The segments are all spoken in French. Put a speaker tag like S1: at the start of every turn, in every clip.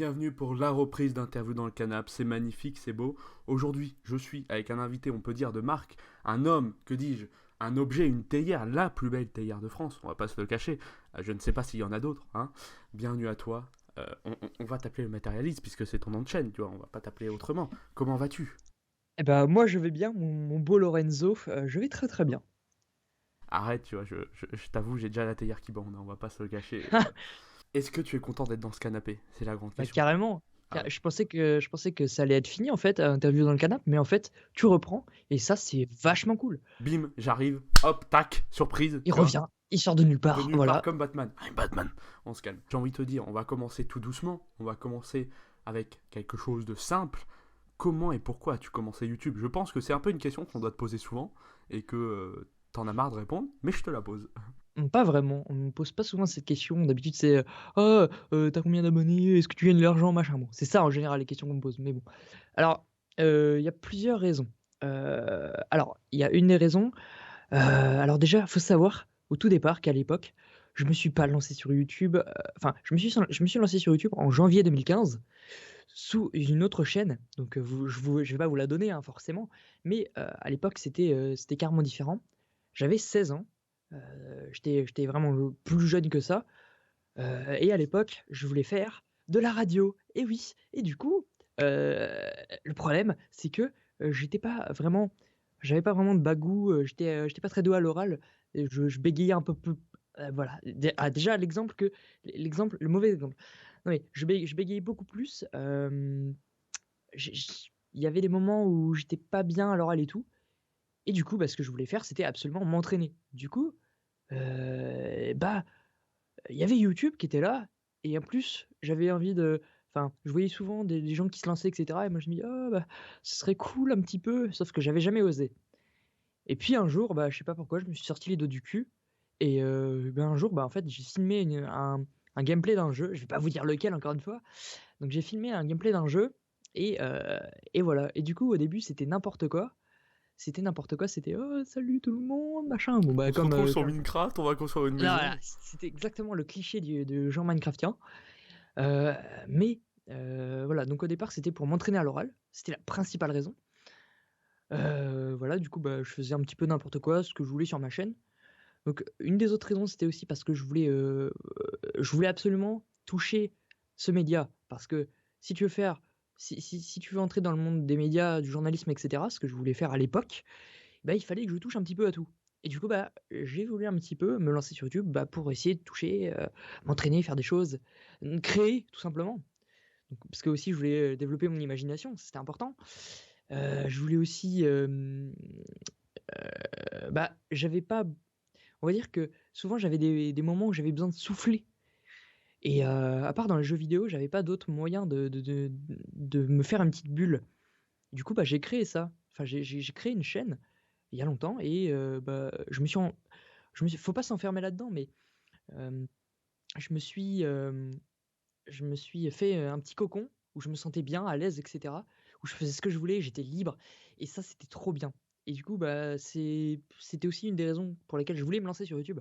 S1: bienvenue pour la reprise d'Interview dans le canapé. C'est magnifique, c'est beau. Aujourd'hui, je suis avec un invité, on peut dire de marque, un homme, que dis-je, un objet, une théière, la plus belle théière de France, on va pas se le cacher. Je ne sais pas s'il y en a d'autres, hein. Bienvenue à toi. On va t'appeler le matérialiste puisque c'est ton nom de chaîne, tu vois, on va pas t'appeler autrement. Comment vas-tu?
S2: Eh ben, moi, je vais bien, mon beau Lorenzo. Je vais très très bien.
S1: Arrête, tu vois, je t'avoue, j'ai déjà la théière qui bande, hein, on va pas se le cacher. Est-ce que tu es content d'être dans ce canapé? C'est la grande
S2: Bah,
S1: question.
S2: carrément.
S1: Ah ouais.
S2: Je pensais que ça allait être fini en fait, à interview dans le canapé, mais en fait, tu reprends et ça, c'est vachement cool.
S1: Bim, j'arrive, hop, tac, surprise,
S2: Il
S1: tu vois.
S2: revient, il sort de nulle
S1: De
S2: part.
S1: nulle part
S2: Voilà.
S1: comme Batman. I'm Batman. On se calme. J'ai envie de te dire, on va commencer tout doucement. On va commencer avec quelque chose de simple. Comment et pourquoi as-tu commencé YouTube? Je pense que c'est un peu une question qu'on doit te poser souvent et que t'en as marre de répondre, mais je te la pose.
S2: Pas vraiment. On me pose pas souvent cette question. D'habitude, c'est oh, t'as combien d'abonnés? Est-ce que tu gagnes de l'argent? Machin. Bon, c'est ça en général les questions qu'on me pose. Mais bon. Alors, il y a plusieurs raisons. Alors, il y a une des raisons. Alors déjà, faut savoir au tout départ qu'à l'époque, je me suis pas lancé sur YouTube, enfin, je me suis lancé sur YouTube en janvier 2015 sous une autre chaîne. Donc, je vais pas vous la donner, hein, forcément, mais à l'époque, c'était carrément différent. J'avais 16 ans, j'étais vraiment plus jeune que ça, et à l'époque, je voulais faire de la radio. Et oui, et du coup, heu, le problème, c'est que, j'étais pas vraiment j'avais pas vraiment de bagou, j'étais pas très doué à l'oral et je bégayais un peu plus, voilà. Déjà le mauvais exemple. Non mais je bégayais beaucoup plus, il y avait des moments où j'étais pas bien à l'oral et tout et du coup, bah, ce que je voulais faire, c'était absolument m'entraîner. Du coup, bah, il y avait YouTube qui était là et en plus, j'avais envie je voyais souvent des gens qui se lançaient et cetera et moi je me dis: «Oh bah, ce serait cool un petit peu», sauf que j'avais jamais osé et puis un jour, bah, je sais pas pourquoi, je me suis sorti les doigts du cul et un jour, bah, en fait, j'ai filmé un gameplay d'un jeu. Je vais pas vous dire lequel encore une fois. Donc j'ai filmé un gameplay d'un jeu et heu et voilà et du coup, au début, c'était n'importe quoi. C'était n'importe quoi, c'était: «Oh salut tout le monde», machin. Bon, bah,
S1: On se retrouve sur
S2: comme
S1: Minecraft, on va construire une
S2: voilà,
S1: maison.
S2: c'était exactement le cliché du genre minecraftien. Heu, mais voilà, donc au départ, c'était pour m'entraîner à l'oral. C'était la principale raison. Voilà, du coup, bah, je faisais un petit peu n'importe quoi, ce que je voulais sur ma chaîne. Donc une des autres raisons, c'était aussi parce que je voulais absolument toucher ce média. Parce que si tu veux faire si tu veux entrer dans le monde des médias, du journalisme et cetera, ce que je voulais faire à l'époque, bah, il fallait que je touche un petit peu à tout. Et du coup, bah, j'ai voulu un petit peu me lancer sur YouTube, bah, pour essayer de toucher, m'entraîner, faire des choses, créer tout simplement. Donc parce que aussi je voulais, développer mon imagination, c'était important. Je voulais aussi, bah, j'avais pas on va dire que souvent j'avais des moments où j'avais besoin de souffler et à part dans les jeux vidéo, j'avais pas d'autres moyens de me faire une petite bulle. Du coup, bah, j'ai créé ça. Enfin, j'ai créé une chaîne il y a longtemps et bah, faut pas s'enfermer là-dedans, mais hem, je me suis, je me suis fait, un petit cocon où je me sentais bien, à l'aise et cetera, où je faisais ce que je voulais, j'étais libre et ça, c'était trop bien et du coup, bah, c'était aussi une des raisons pour lesquelles je voulais me lancer sur YouTube.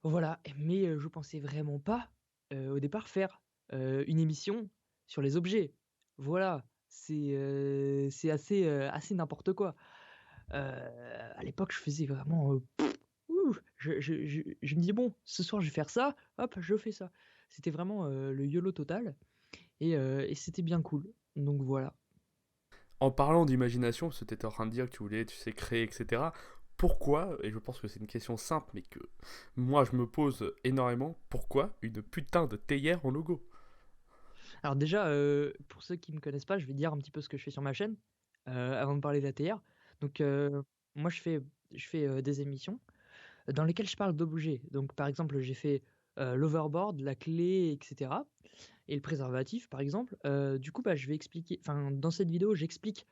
S2: Voilà, mais je pensais vraiment pas, au départ faire, une émission sur les objets. Voilà, c'est assez n'importe quoi. À l'époque, je faisais vraiment, ouh, je me dis: «Bon, ce soir, je vais faire ça, hop, je fais ça». C'était vraiment, le YOLO total et c'était bien cool. Donc voilà.
S1: En parlant d'imagination, parce que tu étais en train de dire que tu voulais, tu sais, créer, etc. Pourquoi, et je pense que c'est une question simple, mais que moi je me pose énormément, pourquoi une putain de théière en logo?
S2: Alors déjà, pour ceux qui me connaissent pas, je vais dire un petit peu ce que je fais sur ma chaîne, avant de parler de la théière. Donc moi je fais des émissions dans lesquelles je parle d'objets. Donc par exemple, j'ai fait, l'overboard, la clé et cetera et le préservatif par exemple. Du coup, bah, je vais expliquer enfin dans cette vidéo, j'explique,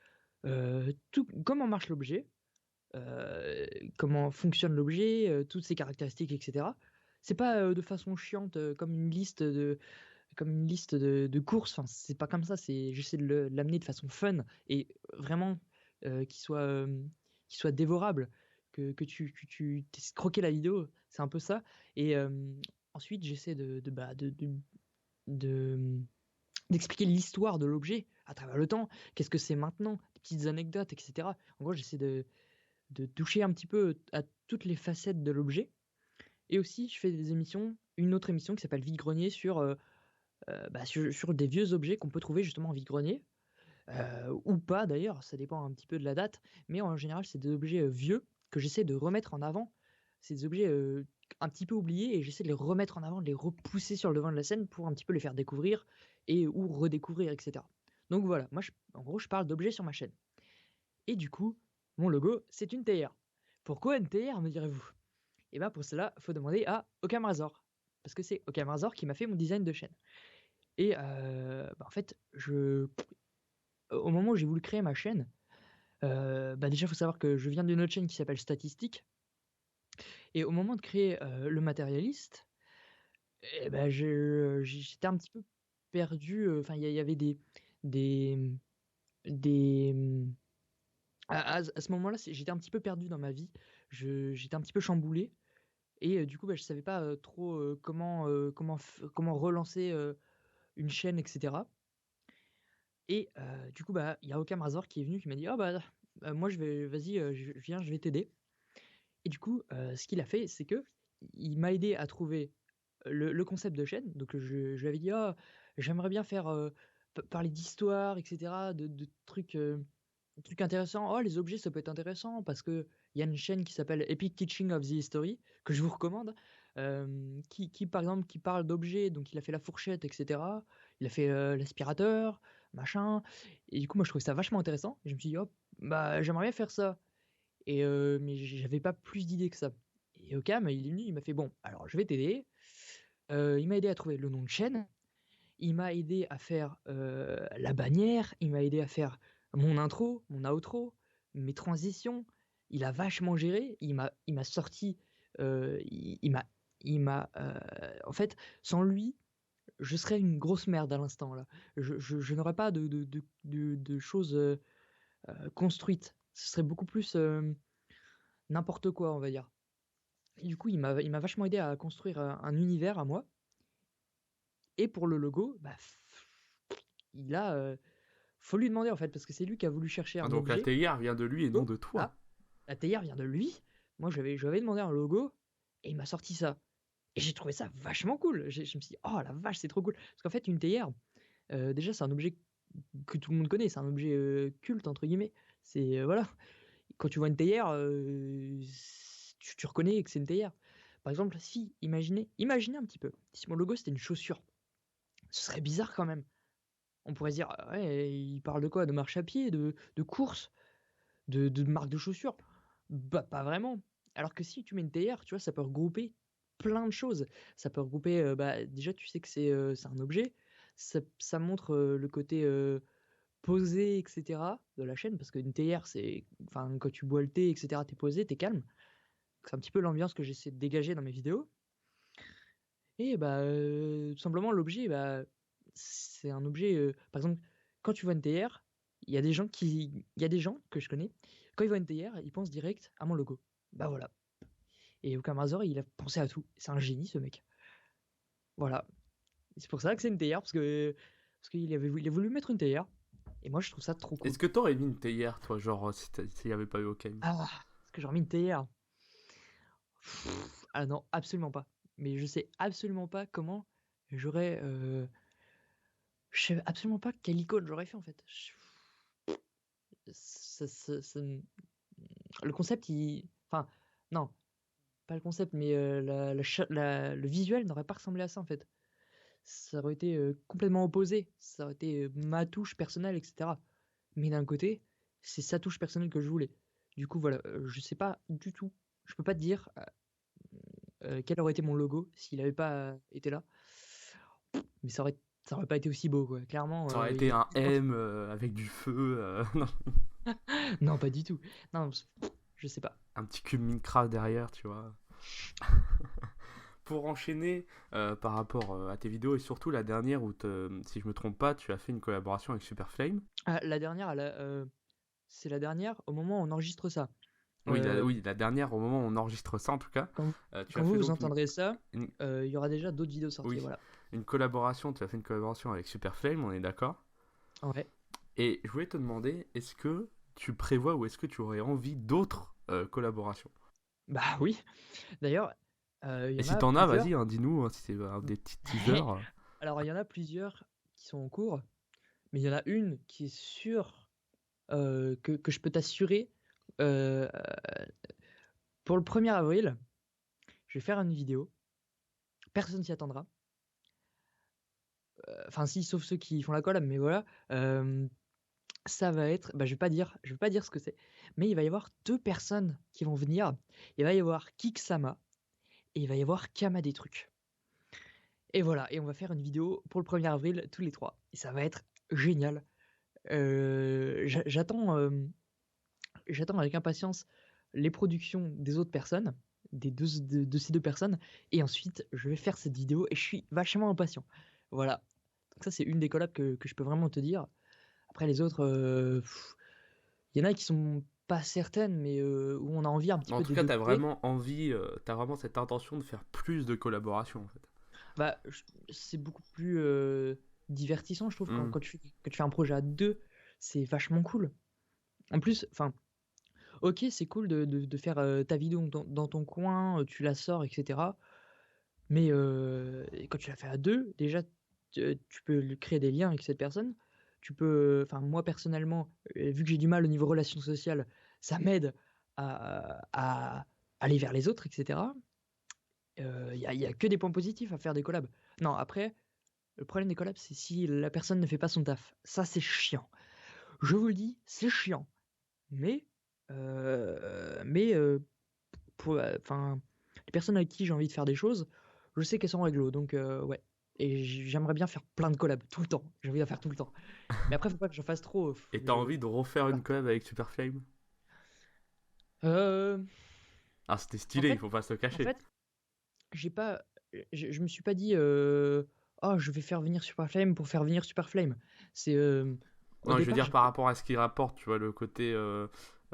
S2: tout comment marche l'objet, heu, comment fonctionne l'objet, toutes ses caractéristiques et cetera. C'est pas, de façon chiante, comme une liste de courses, enfin, c'est pas comme ça, j'essaie de l'amener de façon fun et vraiment, qu'il soit, qu'il soit dévorable, que tu tu croquer la vidéo, c'est un peu ça et ensuite j'essaie de, bah, de, mmh d'expliquer l'histoire de l'objet à travers le temps, qu'est-ce que c'est maintenant, des petites anecdotes, etc. En gros, j'essaie de toucher un petit peu à toutes les facettes de l'objet. Et aussi, je fais une autre émission qui s'appelle Vide-grenier sur des vieux objets qu'on peut trouver justement en vide-grenier, ou pas d'ailleurs, ça dépend un petit peu de la date, mais en général, c'est des objets vieux que j'essaie de remettre en avant. C'est des objets un petit peu oubliés et j'essaie de les remettre en avant, de les repousser sur le devant de la scène pour un petit peu les faire découvrir et ou redécouvrir, etc. Donc voilà, moi, en gros, je parle d'objets sur ma chaîne. Et du coup, mon logo, c'est une théière. Pourquoi une théière, me direz-vous? Et bien pour cela, il faut demander à Occam Razor. Parce que c'est Occam Razor qui m'a fait mon design de chaîne. Et en fait, au moment où j'ai voulu créer ma chaîne, déjà, il faut savoir que je viens d'une autre chaîne qui s'appelle Statistique. Et au moment de créer le matérialiste, j'étais un petit peu perdu. Enfin, il y avait des, des à ce moment-là, j'étais un petit peu perdu dans ma vie. J'étais un petit peu chamboulé. Et du coup, je savais pas trop comment relancer une chaîne, etc. Et du coup, il y a Occam Razor qui est venu, qui m'a dit: «Ah moi vas-y, viens, je vais t'aider». Et du coup, ce qu'il a fait, c'est que il m'a aidé à trouver le concept de chaîne. Donc je lui avais dit: «Ah, j'aimerais bien faire, parler d'histoire, etc., de trucs intéressants. Oh, les objets, ça peut être intéressant parce qu'il y a une chaîne qui s'appelle Epic Teaching of the History, que je vous recommande, par exemple, qui parle d'objets. Donc il a fait la fourchette, etc. Il a fait l'aspirateur, machin. Et du coup, moi, je trouvais ça vachement intéressant. Et je me suis dit: oh, j'aimerais bien faire ça. Et mais j'avais pas plus d'idées que ça. Et Occam, il est venu, il m'a fait: bon, alors je vais t'aider. Il m'a aidé à trouver le nom de chaîne. Il m'a aidé à faire la bannière. Il m'a aidé à faire mon intro, mon outro, mes transitions. Il a vachement géré. Il m'a sorti. En fait, sans lui, je serais une grosse merde à l'instant là. Je n'aurais pas de choses construites. Ce serait beaucoup plus n'importe quoi, on va dire. Et du coup, il m'a vachement aidé à construire un univers à moi. Et pour le logo, faut lui demander en fait, parce que c'est lui qui a voulu chercher un
S1: Donc la
S2: objet.
S1: théière vient de lui et non de toi.
S2: Là, la théière vient de lui. Moi, je lui avais demandé un logo et il m'a sorti ça. Et j'ai trouvé ça vachement cool. Je me suis dit: oh la vache, c'est trop cool. Parce qu'en fait, une théière, déjà, c'est un objet que tout le monde connaît. C'est un objet culte, entre guillemets. C'est, voilà. Quand tu vois une théière, tu reconnais que c'est une théière. Par exemple, si, imaginez un petit peu, si mon logo c'était une chaussure, ce serait bizarre quand même. On pourrait se dire: ah ouais, il parle de quoi? De marche à pied, de course, de marque de chaussures? Bah, pas vraiment. Alors que si tu mets une théière, tu vois, ça peut regrouper plein de choses. Ça peut regrouper, déjà, tu sais que c'est un objet. Ça montre le côté posé, etc., de la chaîne, parce qu'une théière, enfin, quand tu bois le thé, etc., t'es posé, t'es calme. C'est un petit peu l'ambiance que j'essaie de dégager dans mes vidéos. Et tout simplement, l'objet, c'est un objet. Par exemple, quand tu vois une théière, il y a des gens que je connais, quand ils voient une théière, ils pensent direct à mon logo. Bah voilà. Et Occam Razor, il a pensé à tout. C'est un génie, ce mec. Voilà. Et c'est pour ça que c'est une théière, parce qu'il il a voulu mettre une théière. Et moi, je trouve ça trop cool.
S1: Est-ce que t'aurais mis une théière, toi, genre, s'il n'y avait pas eu Occam?
S2: Ah, est-ce que j'ai remis une théière? Ah non, absolument pas. Mais je sais absolument pas comment j'aurais. Je sais absolument pas quelle icône j'aurais fait en fait. Le concept, enfin, non, pas le concept, mais le visuel n'aurait pas ressemblé à ça en fait. Ça aurait été complètement opposé. Ça aurait été ma touche personnelle, etc. Mais d'un côté, c'est sa touche personnelle que je voulais. Du coup, voilà, je sais pas du tout. Je peux pas te dire quel aurait été mon logo s'il avait pas été là. Mais ça aurait pas été aussi beau, quoi. Clairement,
S1: Ça aurait
S2: il y
S1: été
S2: a
S1: un
S2: des gens
S1: M avec du feu, non,
S2: non, pas du tout. Non, je sais pas.
S1: un petit cube Minecraft derrière, tu vois. Pour enchaîner par rapport à tes vidéos et surtout la dernière où, si je me trompe pas, tu as fait une collaboration avec Superflame.
S2: Ah, la dernière, c'est la dernière au moment où on enregistre ça.
S1: Oui,
S2: Euh,
S1: oui, la dernière au moment où on enregistre ça en tout cas.
S2: quand
S1: Tu
S2: quand
S1: as
S2: vous,
S1: fait
S2: vous
S1: donc
S2: entendrez ça,
S1: une-
S2: il y aura déjà d'autres vidéos sorties,
S1: Oui,
S2: voilà.
S1: une collaboration, tu as fait une collaboration avec Superflame, on est d'accord?
S2: Ouais.
S1: Et je voulais te demander, est-ce que tu prévois ou est-ce que tu aurais envie d'autres collaborations?
S2: Bah oui. D'ailleurs, il y
S1: Et
S2: en
S1: si
S2: a
S1: t'en as,
S2: plusieurs.
S1: vas-y, hein, dis-nous, hein, si c'est des petits teasers.
S2: Alors, il y en a plusieurs qui sont en cours, mais il y en a une qui est sûre, que je peux t'assurer. euh, pour le 1er avril, je vais faire une vidéo. Personne s'y attendra. Enfin, si, sauf ceux qui font la collab, mais voilà. Ça va être, bah, je vais pas dire ce que c'est, mais il va y avoir 2 personnes qui vont venir. Il va y avoir Kiksama et il va y avoir Kama des trucs. Et voilà, et on va faire une vidéo pour le 1er avril tous les 3. Et ça va être génial. J'attends avec impatience les productions des autres personnes, de ces 2 personnes, et ensuite je vais faire cette vidéo et je suis vachement impatient. Voilà. Donc ça, c'est une des collabs que je peux vraiment te dire. Après les autres, il y en a qui sont pas certaines, mais où on a envie un petit
S1: En
S2: peu
S1: tout
S2: de
S1: cas, t'as
S2: découvrir.
S1: vraiment envie, t'as vraiment cette intention de faire plus de collaborations, en fait.
S2: Bah, c'est beaucoup plus divertissant, je trouve,
S1: Hmm.
S2: quand tu fais un projet à 2, c'est vachement cool. En plus, enfin, ok, c'est cool de faire ta vidéo dans ton coin, tu la sors, etc. Mais quand tu la fais à 2, déjà, tu peux créer des liens avec cette personne. Tu peux, enfin, moi personnellement, vu que j'ai du mal au niveau relations sociales, ça m'aide à aller vers les autres, etc. Y a que des points positifs à faire des collabs. Non, après, le problème des collabs, c'est si la personne ne fait pas son taf. Ça, c'est chiant. Je vous le dis, c'est chiant. Mais, enfin, les personnes avec qui j'ai envie de faire des choses, je sais qu'elles sont réglo. Donc, ouais. Et j'aimerais bien faire plein de collabs tout le temps. J'ai envie d'en faire tout le temps. Mais après, faut pas que j'en fasse trop.
S1: Et t'as envie de refaire
S2: Voilà.
S1: une collab avec Superflame?
S2: Euh,
S1: Ah, c'était
S2: en
S1: stylé, il
S2: fait,
S1: faut pas se le
S2: en
S1: cacher.
S2: fait, j'ai pas, je me suis pas dit, oh, je vais faire venir Superflame pour faire venir Superflame. C'est au
S1: Non, je veux
S2: départ,
S1: dire par rapport à ce qu'il rapporte, tu vois, le côté,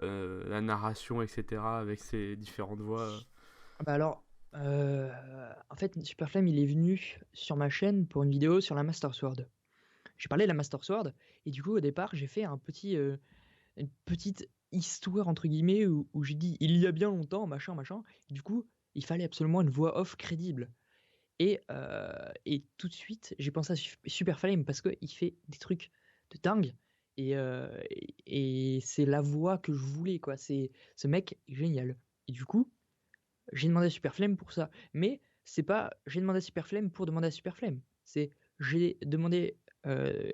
S1: la narration, etc., avec ses différentes voix.
S2: bah alors, en fait, Superflame, il est venu sur ma chaîne pour une vidéo sur la Master Sword. J'ai parlé de la Master Sword et du coup, au départ, j'ai fait une petite histoire entre guillemets où j'ai dit il y a bien longtemps, machin, machin. Du coup, il fallait absolument une voix off crédible. Et tout de suite, j'ai pensé à Superflame parce qu'il fait des trucs de dingue. Et c'est la voix que je voulais, quoi. C'est ce mec est génial. Et du coup, j'ai demandé à Superflame pour ça. Mais c'est pas j'ai demandé à Superflame pour demander à Superflame. C'est j'ai demandé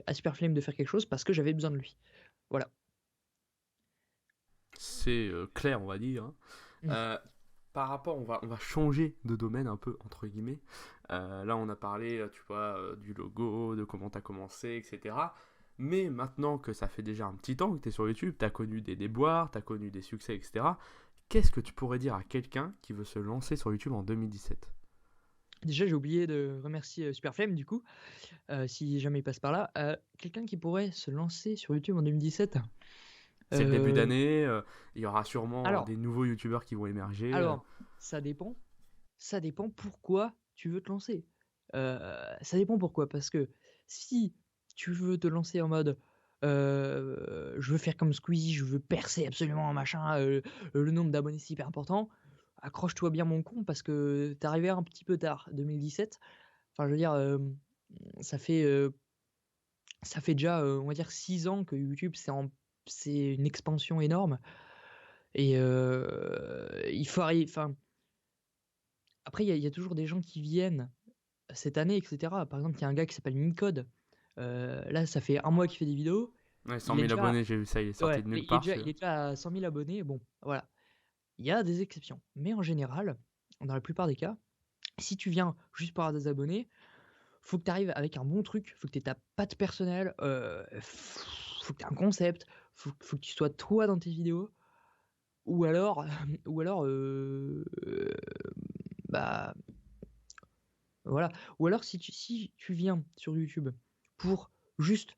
S2: à Superflame de faire quelque chose parce que j'avais besoin de lui. Voilà.
S1: C'est clair, on va dire, hein.
S2: Mm.
S1: Euh, Par rapport, on va changer de domaine un peu, entre guillemets. Là, on a parlé, tu vois, du logo, de comment t'as commencé, etc. Mais maintenant que ça fait déjà un petit temps que t'es sur YouTube, t'as connu des déboires, t'as connu des succès, etc. Qu'est-ce que tu pourrais dire à quelqu'un qui veut se lancer sur YouTube en 2017?
S2: Déjà, j'ai oublié de remercier Superflame, du coup, si jamais il passe par là. Quelqu'un qui pourrait se lancer sur YouTube en 2017.
S1: C'est le début
S2: Euh,
S1: d'année, il y aura sûrement
S2: alors,
S1: des nouveaux YouTubeurs qui vont émerger.
S2: alors, ça dépend. Ça dépend pourquoi tu veux te lancer. Ça dépend pourquoi. Parce que si tu veux te lancer en mode je veux faire comme Squeezie, je veux percer absolument, machin, le nombre d'abonnés c'est hyper important, accroche-toi bien mon con parce que t'es arrivé un petit peu tard, 2017. Enfin, je veux dire, ça fait, euh, ça fait déjà, on va dire, 6 ans que YouTube, c'est une expansion énorme. Et il faut arriver. Enfin, après, il y a toujours des gens qui viennent cette année, etc. Par exemple, il y a un gars qui s'appelle Micode. Là, ça fait un mois qu'il fait des vidéos.
S1: Ouais, 100
S2: Il est
S1: 000
S2: déjà,
S1: abonnés, j'ai vu ça, il est sorti
S2: ouais,
S1: de nulle
S2: il est
S1: part
S2: déjà, il
S1: celui-là.
S2: est déjà à 100 000 abonnés. Bon, voilà. Il y a des exceptions. Mais en général, dans la plupart des cas, si tu viens juste pour avoir des abonnés, faut que tu arrives avec un bon truc. Faut que tu aies ta patte personnelle. Faut que tu aies un concept. Faut que tu sois toi dans tes vidéos. Ou alors, ou alors, bah, voilà. Ou alors, si tu viens sur YouTube pour juste,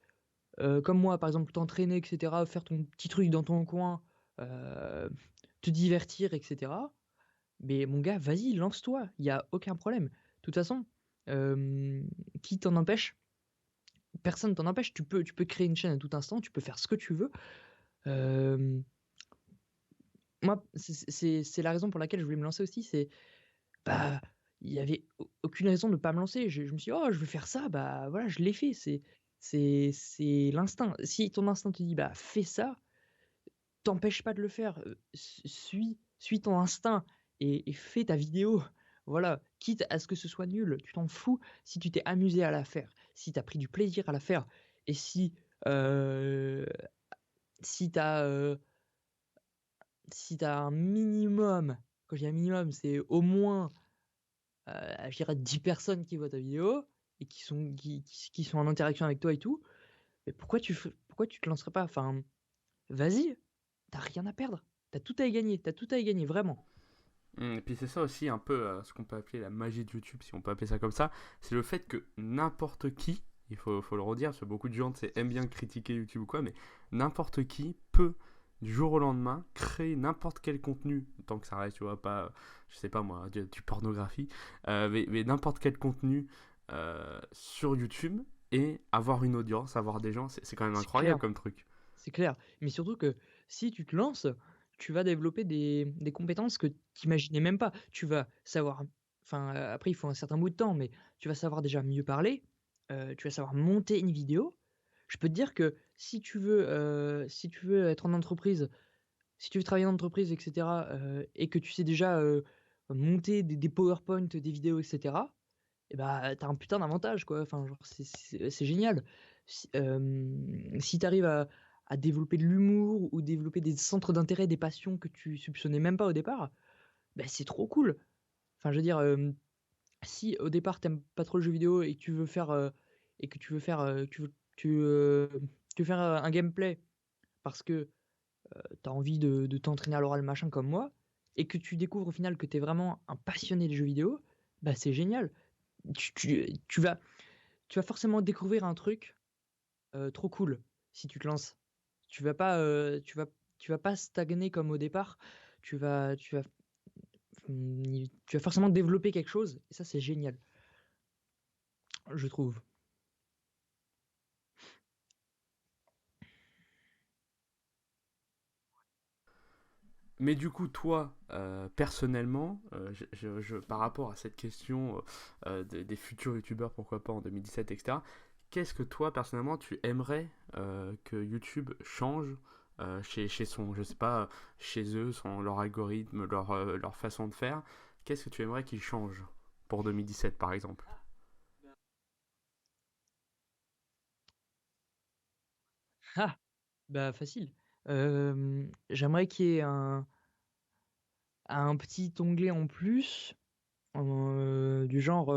S2: comme moi, par exemple, t'entraîner, etc., faire ton petit truc dans ton coin, euh, te divertir, etc., mais mon gars, vas-y, lance-toi. Il n'y a aucun problème. De toute façon, euh, qui t'en empêche? Personne t'en empêche. Tu peux créer une chaîne à tout instant, tu peux faire ce que tu veux. Euh, Moi, c'est la raison pour laquelle je voulais me lancer aussi. C'est bah, il y avait aucune raison de ne pas me lancer. Je me suis dit, oh, je veux faire ça, bah voilà, je l'ai fait. C'est l'instinct. Si ton instinct te dit, bah fais ça, t'empêche pas de le faire. Suis ton instinct et fais ta vidéo. Voilà, quitte à ce que ce soit nul, tu t'en fous si tu t'es amusé à la faire, si tu as pris du plaisir à la faire, et euh, si t'as si t'as un minimum, quand je dis un minimum, c'est au moins, je dirais 10 personnes qui voient ta vidéo et qui sont en interaction avec toi et tout, mais pourquoi tu te lancerais pas? Enfin, vas-y, t'as rien à perdre, t'as tout à y gagner, t'as tout à y gagner, vraiment.
S1: Et puis c'est ça aussi un peu ce qu'on peut appeler la magie de YouTube, si on peut appeler ça comme ça, c'est le fait que n'importe qui, faut le redire, parce que beaucoup de gens aiment bien critiquer YouTube ou quoi, mais n'importe qui peut du jour au lendemain créer n'importe quel contenu, tant que ça reste, tu vois, pas, je sais pas moi, du pornographie, mais n'importe quel contenu sur YouTube et avoir une audience, avoir des gens, c'est quand même
S2: C'est
S1: incroyable
S2: clair.
S1: comme truc.
S2: C'est clair. Mais surtout que si tu te lances, tu vas développer des compétences que tu n'imaginais même pas. Tu vas savoir, enfin, après, il faut un certain bout de temps, mais tu vas savoir déjà mieux parler, tu vas savoir monter une vidéo. Je peux te dire que si tu veux être en entreprise, si tu veux travailler en entreprise, etc., et que tu sais déjà monter des PowerPoint, des vidéos, etc., et bah, t'as un putain d'avantage, quoi. Enfin, genre, c'est génial. Si t'arrives à développer de l'humour ou développer des centres d'intérêt, des passions que tu soupçonnais même pas au départ, bah, c'est trop cool. Enfin, je veux dire, si au départ t'aimes pas trop le jeu vidéo et que tu veux faire, tu veux faire un gameplay parce que t'as envie de t'entraîner à l'oral machin comme moi, et que tu découvres au final que t'es vraiment un passionné des jeux vidéo, bah c'est génial. Tu vas forcément découvrir un truc trop cool si tu te lances. Tu vas pas, tu vas pas stagner comme au départ. Tu vas, tu vas forcément développer quelque chose. Et ça, c'est génial, je trouve.
S1: Mais du coup, toi, personnellement, par rapport à cette question des futurs youtubeurs, pourquoi pas en 2017, etc., qu'est-ce que toi, personnellement, tu aimerais que YouTube change chez son, je sais pas, chez eux, leur algorithme, leur façon de faire? Qu'est-ce que tu aimerais qu'ils changent pour 2017, par exemple?
S2: Ah, bah facile. J'aimerais qu'il y ait un petit onglet en plus, du genre,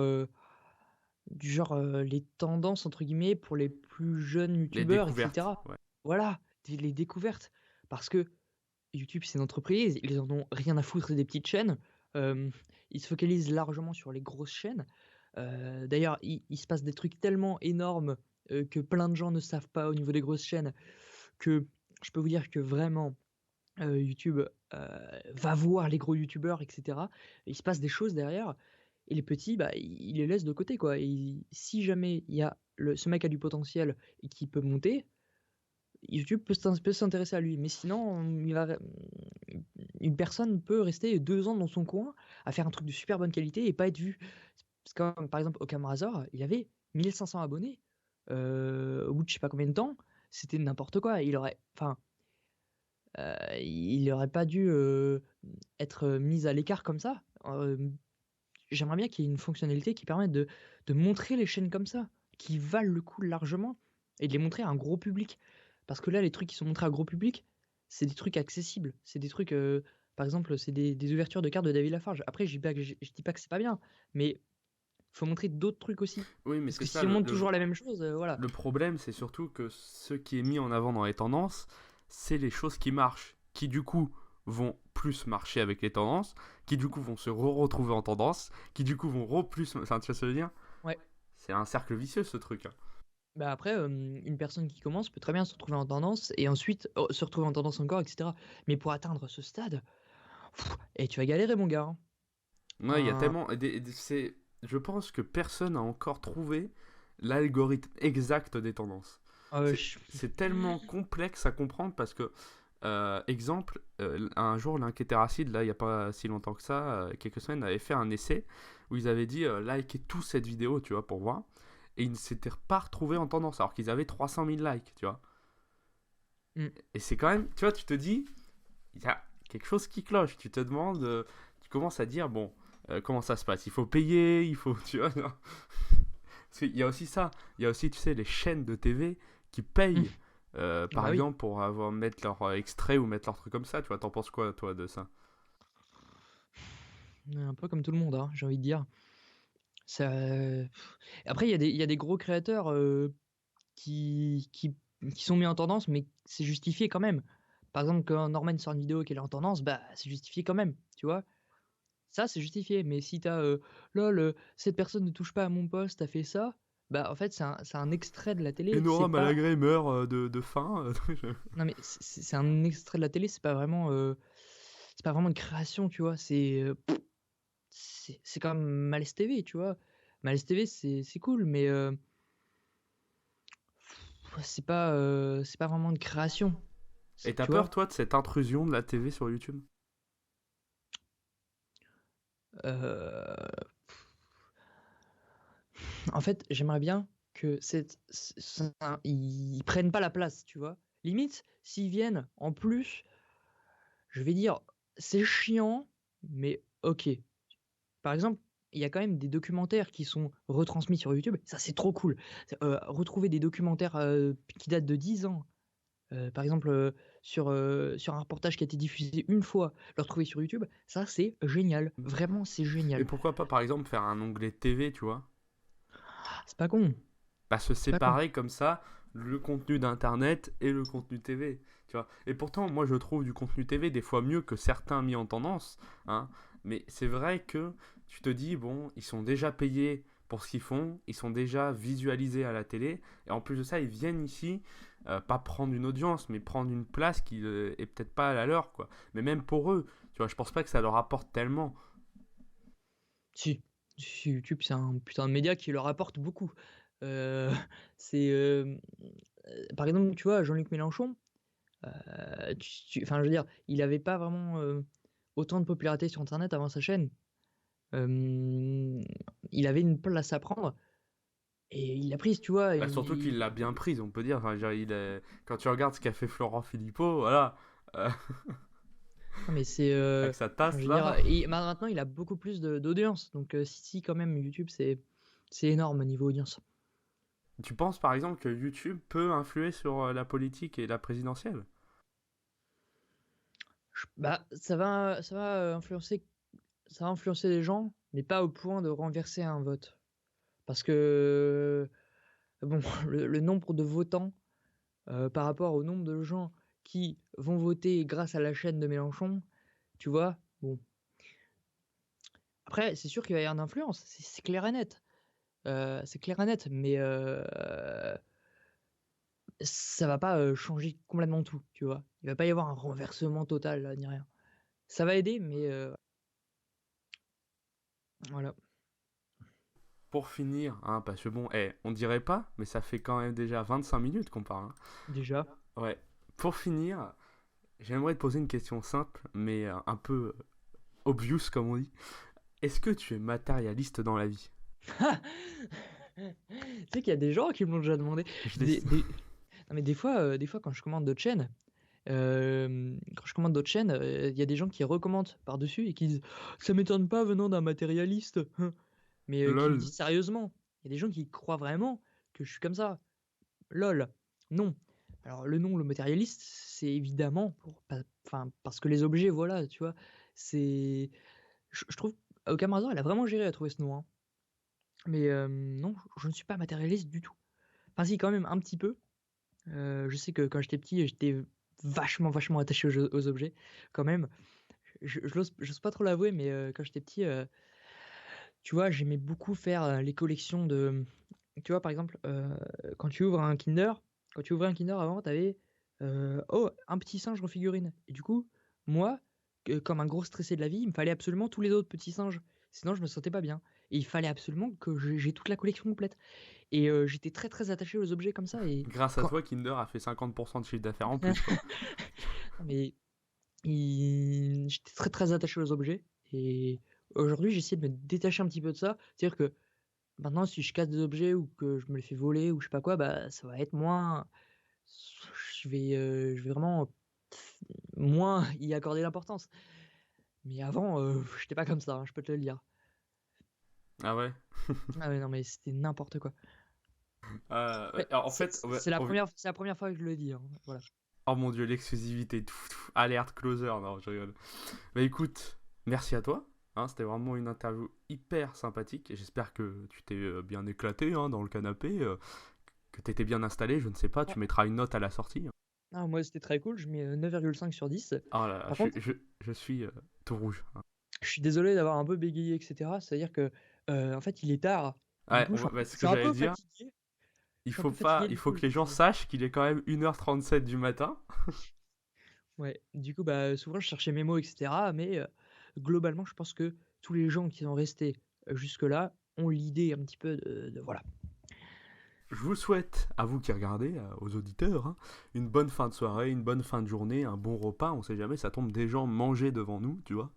S2: les tendances entre guillemets pour les plus jeunes
S1: Les
S2: youtubeurs,
S1: découvertes,
S2: etc.
S1: ouais.
S2: Voilà, les découvertes. Parce que YouTube, c'est une entreprise, ils en ont rien à foutre des petites chaînes. Euh, Ils se focalisent largement sur les grosses chaînes. D'ailleurs, il se passe des trucs tellement énormes que plein de gens ne savent pas au niveau des grosses chaînes, que je peux vous dire que vraiment, YouTube va voir les gros youtubeurs, etc. Il se passe des choses derrière, et les petits, bah, il les laisse de côté, quoi. Et si jamais il y a ce mec a du potentiel et qui peut monter, YouTube peut s'intéresser à lui. Mais sinon, une personne peut rester 2 ans dans son coin à faire un truc de super bonne qualité et pas être vu. Parce que, comme par exemple, Okam Razor, il avait 1500 abonnés au bout de je sais pas combien de temps. C'était n'importe quoi. Enfin, il aurait pas dû être mis à l'écart comme ça. J'aimerais bien qu'il y ait une fonctionnalité qui permette de montrer les chaînes comme ça, qui valent le coup largement, et de les montrer à un gros public. Parce que là, les trucs qui sont montrés à gros public, c'est des trucs accessibles. C'est des trucs, par exemple, c'est des ouvertures de cartes de David Lafarge. Après, je dis pas que c'est pas bien, mais faut montrer d'autres trucs aussi.
S1: Oui, mais
S2: Parce
S1: c'est
S2: que
S1: ça,
S2: si on montre toujours la même chose, voilà.
S1: le problème, c'est surtout que ce qui est mis en avant dans les tendances, c'est les choses qui marchent, qui du coup vont plus marcher avec les tendances, qui du coup vont se retrouver en tendance, qui du coup vont plus... Enfin, tu vois ce que je veux dire?
S2: Ouais.
S1: C'est un cercle vicieux, ce truc, hein.
S2: Bah après, une personne qui commence peut très bien se retrouver en tendance et ensuite se retrouver en tendance encore, etc. Mais pour atteindre ce stade, et tu vas galérer, mon gars,
S1: Ouais, il y a
S2: hein.
S1: tellement... je pense que personne n'a encore trouvé l'algorithme exact des tendances.
S2: Euh,
S1: C'est
S2: je-
S1: c'est tellement complexe à comprendre parce que, exemple, un jour, l'Inquétéracide, là, il n'y a pas si longtemps que ça, quelques semaines, avait fait un essai où ils avaient dit likez tous cette vidéo, tu vois, pour voir. Et ils ne s'étaient pas retrouvés en tendance alors qu'ils avaient 300 000 likes, tu vois.
S2: Hmm.
S1: Et c'est quand même, tu vois, tu te dis, il y a quelque chose qui cloche. Tu te demandes, tu commences à dire, bon, comment ça se passe? Il faut payer, il faut, tu vois. Non. Parce qu'il y a aussi ça. Il y a aussi, tu sais, les chaînes de TV qui
S2: Hmm.
S1: payent, par
S2: Bah oui.
S1: exemple, pour avoir, mettre leur extrait ou mettre leur truc comme ça. Tu vois, t'en penses quoi, toi, de ça?
S2: Un peu comme tout le monde, hein, j'ai envie de dire. Ça... Après, il y a des gros créateurs qui sont mis en tendance, mais c'est justifié quand même. Par exemple, quand Norman sort une vidéo qui est en tendance, bah c'est justifié quand même, tu vois. Ça, c'est justifié. Mais si t'as lol, cette personne ne touche pas à mon poste, t'as fait ça, bah en fait, c'est un extrait de la télé. C'est
S1: Enora
S2: pas.
S1: Malagré meurt de faim.
S2: Non, mais c'est un extrait de la télé, c'est pas vraiment une création, tu vois. C'est comme Malaise TV, tu vois. Malaise TV, c'est cool, mais c'est pas vraiment une création,
S1: Et t'as
S2: tu
S1: peur,
S2: vois.
S1: toi, de cette intrusion de la TV sur YouTube?
S2: Euh, En fait, j'aimerais bien que ils prennent pas la place, tu vois. Limite, s'ils viennent en plus, je vais dire, c'est chiant, mais ok. Par exemple, il y a quand même des documentaires qui sont retransmis sur YouTube. Ça, c'est trop cool. Retrouver des documentaires qui datent de 10 ans, par exemple, sur un reportage qui a été diffusé une fois, le retrouver sur YouTube, ça, c'est génial. Vraiment, c'est
S1: Et
S2: génial.
S1: pourquoi pas, par exemple, faire un onglet TV, tu vois?
S2: C'est pas con.
S1: Bah, se
S2: C'est pas con.
S1: séparer comme ça le contenu d'internet et le contenu TV, tu vois. Et pourtant, moi je trouve du contenu TV des fois mieux que certains mis en tendance, hein. Mais c'est vrai que tu te dis, bon, ils sont déjà payés pour ce qu'ils font, ils sont déjà visualisés à la télé, et en plus de ça, ils viennent ici, pas prendre une audience, mais prendre une place qui est peut-être pas à la leur, quoi. Mais même pour eux, tu vois, je pense pas que ça leur apporte tellement.
S2: Si, si, YouTube, c'est un putain de média qui leur apporte beaucoup. Euh, c'est, par exemple, tu vois, Jean-Luc Mélenchon, enfin, je veux dire, il avait pas vraiment autant de popularité sur Internet avant sa chaîne. Euh, il avait une place à prendre et il l'a prise, tu vois.
S1: Bah, surtout qu'il l'a bien prise, on peut dire. Enfin, genre, quand tu regardes ce qu'a fait Florent Philippot, voilà. euh,
S2: Non, mais c'est,
S1: Avec sa
S2: enfin, je
S1: tasse
S2: veux dire,
S1: là.
S2: maintenant, il a beaucoup plus d'audience. Donc, si, quand même, YouTube, c'est énorme au niveau audience.
S1: Tu penses par exemple que YouTube peut influer sur la politique et la présidentielle?
S2: Bah, ça va influencer les gens, mais pas au point de renverser un vote. Parce que, bon, le nombre de votants par rapport au nombre de gens qui vont voter grâce à la chaîne de Mélenchon, tu vois, bon. Après, c'est sûr qu'il va y avoir une influence, c'est clair et net. C'est clair et net, mais ça va pas changer complètement tout, tu vois. Il va pas y avoir un renversement total, là, ni rien. Ça va aider, mais voilà,
S1: Pour finir, hein, parce que bon, on dirait pas, mais ça fait quand même déjà 25 minutes qu'on parle,
S2: déjà.
S1: hein. Ouais. Pour finir, j'aimerais te poser une question simple, mais un peu obvious comme on dit. Est-ce que tu es matérialiste dans la vie?
S2: Tu sais qu'il y a des gens qui me l'ont déjà demandé.
S1: Je
S2: Des,
S1: décide.
S2: des- Non, mais des fois, quand je commande d'autres chaînes, il y a des gens qui recommandent par-dessus et qui disent ça m'étonne pas venant d'un matérialiste, hein. Mais qui le
S1: Lol.
S2: disent sérieusement. Il y a des gens qui croient vraiment que je suis comme ça. Lol. Non. Alors, le nom, le matérialiste, c'est évidemment enfin, parce que les objets, voilà, tu vois. C'est. Je trouve. Camaraza, elle a vraiment géré à trouver ce nom, hein. Mais non, je ne suis pas matérialiste du tout. Enfin, si, quand même, un petit peu. Je sais que quand j'étais petit, j'étais vachement, vachement attaché aux objets, quand même. J'ose pas trop l'avouer, mais quand j'étais petit, tu vois, j'aimais beaucoup faire les collections de. Tu vois, par exemple, quand tu ouvres un Kinder, quand tu ouvrais un Kinder avant, t'avais oh, un petit singe en figurine. Et du coup, moi, comme un gros stressé de la vie, il me fallait absolument tous les autres petits singes. Sinon, je me sentais pas bien. et il fallait absolument que j'ai toute la collection complète et j'étais très, très attaché aux objets comme ça et
S1: Grâce à
S2: quand
S1: toi, Kinder a fait 50% de chiffre d'affaires en plus, quoi.
S2: non mais j'étais très, très attaché aux objets et aujourd'hui, j'essaie de me détacher un petit peu de ça. C'est-à-dire que maintenant, si je casse des objets ou que je me les fais voler ou je sais pas quoi, bah, ça va être moins je vais vraiment moins y accorder l'importance. Mais avant, j'étais pas comme ça, hein, je peux te le dire.
S1: Ah ouais?
S2: Ah ouais, non, mais c'était n'importe quoi.
S1: Ouais,
S2: Mais
S1: alors, en fait, ouais,
S2: c'est la première fois que je le dis, hein, voilà.
S1: oh mon dieu, l'exclusivité, alerte closer, non, je rigole. Bah écoute, merci à toi. Hein, c'était vraiment une interview hyper sympathique et j'espère que tu t'es bien éclaté hein, dans le canapé, que tu étais bien installé. Je ne sais pas,
S2: Ouais.
S1: tu mettras une note à la sortie.
S2: Ah, moi, c'était très cool, je mets 9,5 sur 10.
S1: Oh là là,
S2: Par contre,
S1: je suis tout rouge. Hein.
S2: je suis désolé d'avoir un peu bégayé, et cetera. C'est-à-dire que, en fait, il est tard et du
S1: Ouais,
S2: coup,
S1: bah,
S2: je
S1: ce
S2: suis
S1: que
S2: un
S1: j'allais
S2: peu
S1: dire,
S2: fatigué. Je suis un peu
S1: il
S2: fatigué, du
S1: faut
S2: coup,
S1: que les gens sachent qu'il est quand même 1h37 du matin.
S2: ouais, du coup, bah, souvent, je cherchais mes mots, et cetera. Mais globalement, je pense que tous les gens qui sont restés jusque-là ont l'idée un petit peu de voilà.
S1: Je vous souhaite, à vous qui regardez, aux auditeurs, hein, une bonne fin de soirée, une bonne fin de journée, un bon repas. On sait jamais, ça tombe des gens manger devant nous, tu vois.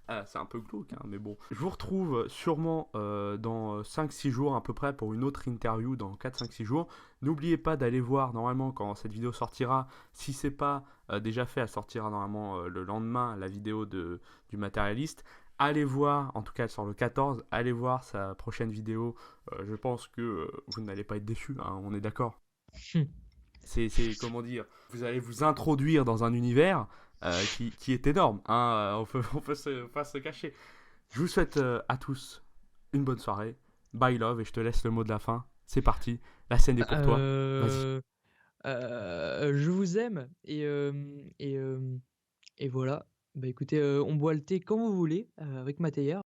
S1: Ah, c'est un peu glauque, hein, mais bon. Je vous retrouve sûrement dans 5-6 jours à peu près pour une autre interview dans 4-5-6 jours. N'oubliez pas d'aller voir, normalement, quand cette vidéo sortira, si c'est pas déjà fait, elle sortira normalement le lendemain, la vidéo du matérialiste. Allez voir, en tout cas elle sort le 14, allez voir sa prochaine vidéo. Je pense que vous n'allez pas être déçus, hein, on est d'accord. Comment dire, vous allez vous introduire dans un univers qui est énorme. Hein, on peut pas se cacher. Je vous souhaite à tous une bonne soirée. Bye love et je te laisse le mot de la fin. C'est parti. La scène est pour toi. Vas-y.
S2: Heu je vous aime et voilà. Bah, écoutez, on boit le thé quand vous voulez, avec ma théière.